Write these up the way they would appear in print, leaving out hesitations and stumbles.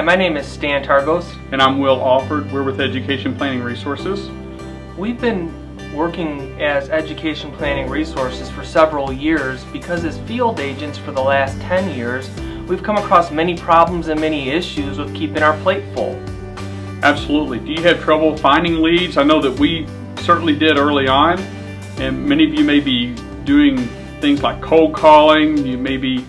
my name is Stan Targos. And I'm Will Alford. We're with Education Planning Resources. We've been working as Education Planning Resources for several years because as field agents for the last 10 years, we've come across many problems and many issues with keeping our plate full. Absolutely. Do you have trouble finding leads? I know that we certainly did early on, and many of you may be doing things like cold calling, you may be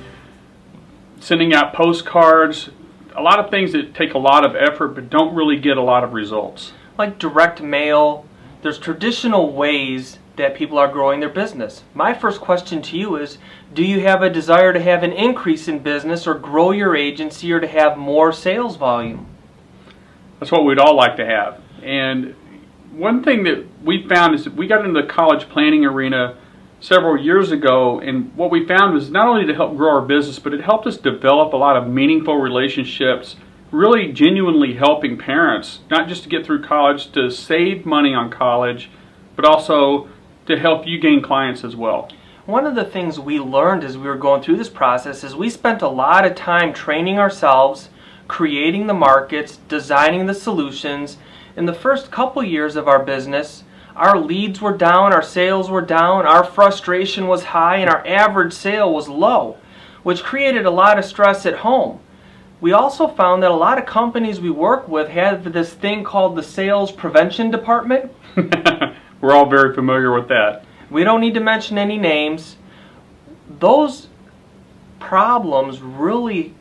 sending out postcards, a lot of things that take a lot of effort but don't really get a lot of results. Like direct mail, there's traditional ways that people are growing their business. My first question to you is, do you have a desire to have an increase in business or grow your agency or to have more sales volume? That's what we'd all like to have. And one thing that we found is that we got into the college planning arena several years ago, and what we found was not only to help grow our business, but it helped us develop a lot of meaningful relationships, really genuinely helping parents, not just to get through college, to save money on college, but also to help you gain clients as well. One of the things we learned as we were going through this process is we spent a lot of time training ourselves, creating the markets, designing the solutions. In the first couple years of our business, our leads were down, our sales were down, our frustration was high, and our average sale was low, which created a lot of stress at home. We also found that a lot of companies we work with have this thing called the sales prevention department. We're all very familiar with that. We don't need to mention any names. Those problems really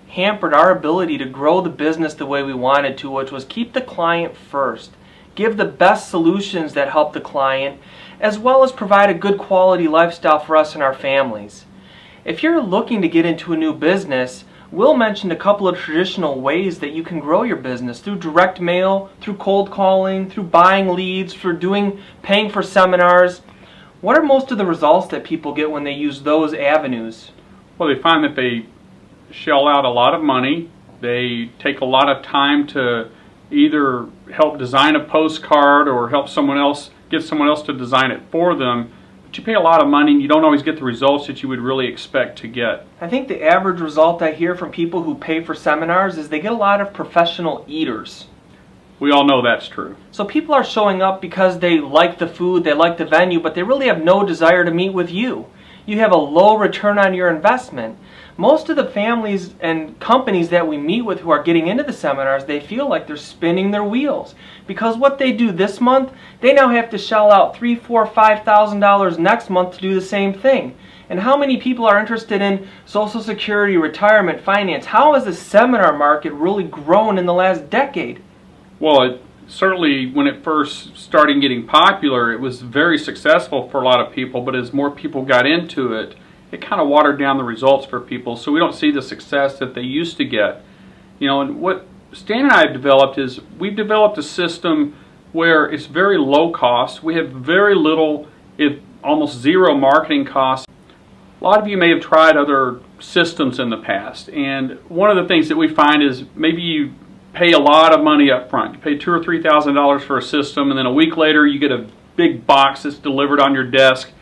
hampered our ability to grow the business the way we wanted to, which was keep the client first, give the best solutions that help the client, as well as provide a good quality lifestyle for us and our families. If you're looking to get into a new business, Will mentioned a couple of traditional ways that you can grow your business through direct mail, through cold calling, through buying leads, paying for seminars. What are most of the results that people get when they use those avenues? Well, they find that they shell out a lot of money. They take a lot of time to either help design a postcard or help get someone else to design it for them. But you pay a lot of money and you don't always get the results that you would really expect to get. I think the average result I hear from people who pay for seminars is they get a lot of professional eaters. We all know that's true. So people are showing up because they like the food, they like the venue, but they really have no desire to meet with you. You have a low return on your investment. Most of the families and companies that we meet with who are getting into the seminars, they feel like they're spinning their wheels because what they do this month, they now have to shell out $3,000, $4,000, $5,000 next month to do the same thing. And how many people are interested in Social Security, retirement, finance? How has the seminar market really grown in the last decade? Well, certainly when it first started getting popular, it was very successful for a lot of people, but as more people got into it, it kind of watered down the results for people, so we don't see the success that they used to get. And what Stan and I have developed is we've developed a system where it's very low cost. We have very little, if almost zero marketing costs. A lot of you may have tried other systems in the past, and one of the things that we find is maybe you pay a lot of money up front. You pay $2,000 or $3,000 for a system, and then a week later you get a big box that's delivered on your desk.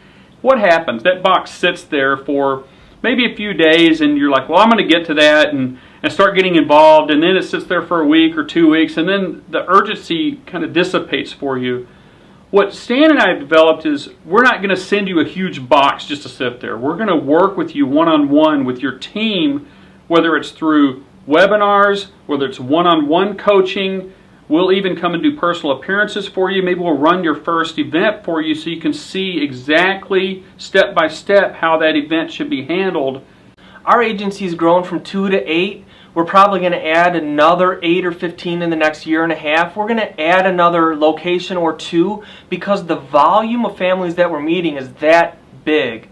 What happens? That box sits there for maybe a few days and you're like, well, I'm going to get to that and start getting involved, and then it sits there for a week or 2 weeks, and then the urgency kind of dissipates for you. What Stan and I have developed is we're not going to send you a huge box just to sit there. We're going to work with you one-on-one with your team, whether it's through webinars, whether it's one-on-one coaching. We'll even come and do personal appearances for you. Maybe we'll run your first event for you so you can see exactly step by step how that event should be handled. Our agency's grown from 2 to 8. We're probably going to add another 8 or 15 in the next year and a half. We're going to add another location or 2 because the volume of families that we're meeting is that big.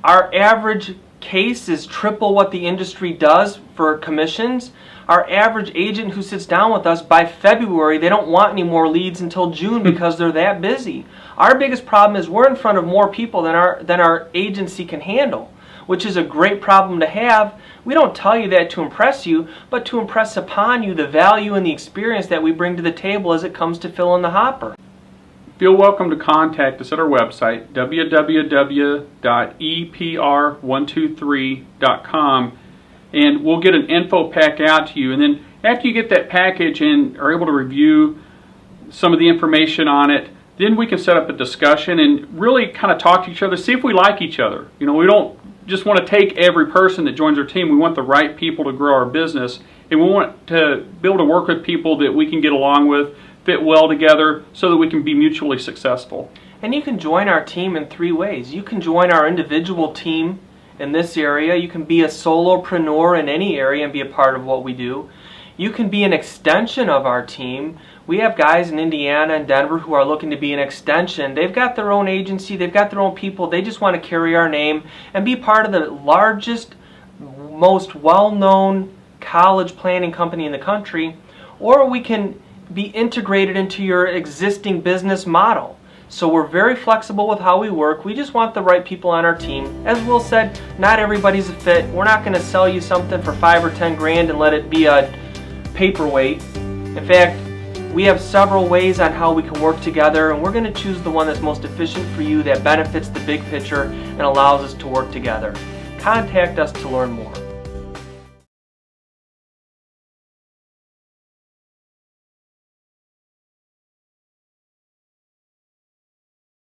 Our average case is triple what the industry does for commissions. Our average agent who sits down with us, by February, they don't want any more leads until June because they're that busy. Our biggest problem is we're in front of more people than our agency can handle, which is a great problem to have. We don't tell you that to impress you, but to impress upon you the value and the experience that we bring to the table as it comes to filling the hopper. Feel welcome to contact us at our website, www.epr123.com, and we'll get an info pack out to you. And then After you get that package and are able to review some of the information on it, then we can set up a discussion and really kind of talk to each other, see if we like each other. You know, we don't just want to take every person that joins our team. We want the right people to grow our business, and we want to be able to work with people that we can get along with, fit well together, so that we can be mutually successful. And you can join our team in 3 ways. You can join our individual team in this area. You can be a solopreneur in any area and be a part of what we do. You can be an extension of our team. We have guys in Indiana and Denver who are looking to be an extension. They've got their own agency, they've got their own people, they just want to carry our name and be part of the largest, most well-known college planning company in the country. Or we can be integrated into your existing business model. So we're very flexible with how we work. We just want the right people on our team. As Will said, not everybody's a fit. We're not going to sell you something for 5 or 10 grand and let it be a paperweight. In fact, we have several ways on how we can work together, and we're going to choose the one that's most efficient for you, that benefits the big picture and allows us to work together. Contact us to learn more.